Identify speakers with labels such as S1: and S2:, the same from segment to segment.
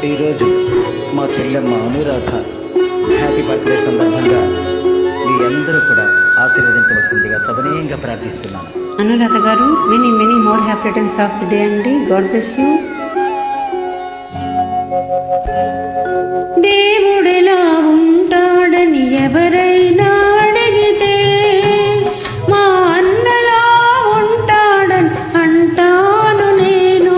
S1: ఈరోజు మా చెల్లెమ్మ Anuradha happy birthday సందర్భంగా మీ అందరూ కూడా ఆశీర్వదించవలసిందిగా సవినయంగా ప్రార్థిస్తున్నాను.
S2: అనురాధ గారు, many many more happy returns of the day అండి. God bless you. దేవుడెలా ఉంటాడని ఎవరైనా అడిగితే మా అన్నలా ఉంటాడని అంటాను నేను.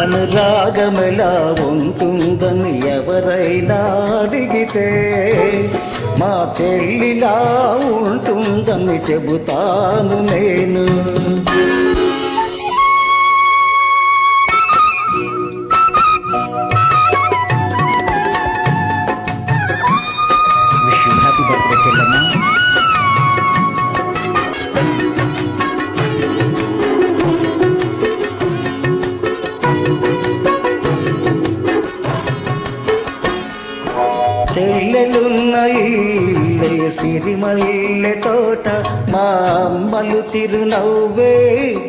S1: అనురాగమెలా ఉంటుందని ఎవరైనా అడిగితే మా చెల్లిలా ఉంటుందని చెబుతాను నేను. విష్ యూ హ్యాపీ బర్త్డే చెల్లమ్మ. చెల్లెలున్న ఇల్లే సిరిమల్లె తోట, మా అమ్మలు తిరునవ్వే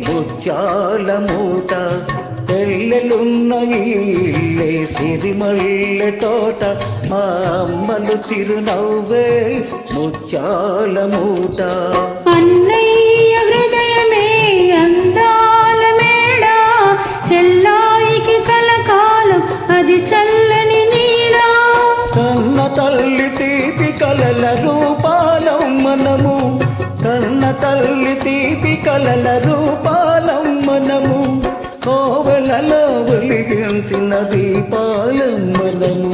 S1: ముత్యాల మూట. చెల్లెలున్న ఇల్లే సిరిమల్లె తోట, మా అమ్మలు తిరునవ్వే ముత్యాల మూట.
S2: అన్నయ్య హృదయమే అందాల మేడ, చెల్లాయికి కలకాలం అది చల్లని నీడ.
S1: కన్న తల్లి తీపి కలల రూపాలం మనము, కన్న తల్లి తీపి కలల రూపాలం మనము, కోవెలలో వెలిగించిన దీపాలం మనము.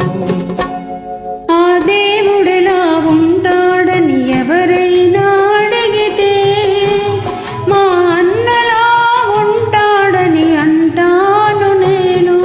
S2: ఆ దేవుడెలా ఉంటాడని ఎవరైనా అడిగితే మా అన్నలా ఉంటాడని అంటాను నేను.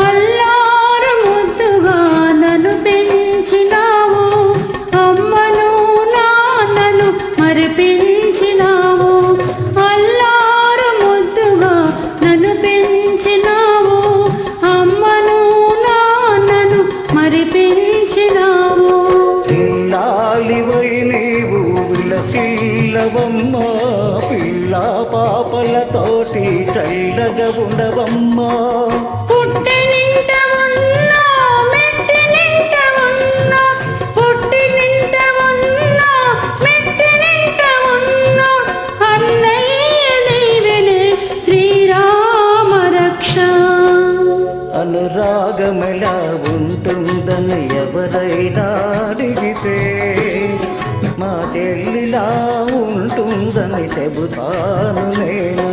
S2: అల్లారు ముద్దుగా నన్ను పెంచినావు, అమ్మను నాన్నను మరిపించినావు. అల్లారు ముద్దుగా నన్ను పెంచినావు, అమ్మను నాన్నను మరిపించినావు.
S1: పిల్లాలివై నీవు విలసిల్లవమ్మా, పిల్ల పాపలతోటి చల్లగా ఉండవమ్మా.
S2: పుట్టినింట ఉన్నా మెట్టినింట ఉన్నా, పుట్టినింట ఉన్నా మెట్టినింట ఉన్నా, అన్నయ్య నీవెనే శ్రీరామ రక్ష.
S1: అనురాగమెలా ఉంటుందని ఎవరైనా అడిగితే మా చెల్లిలా ఉంటుందని చెబుతాను నేను.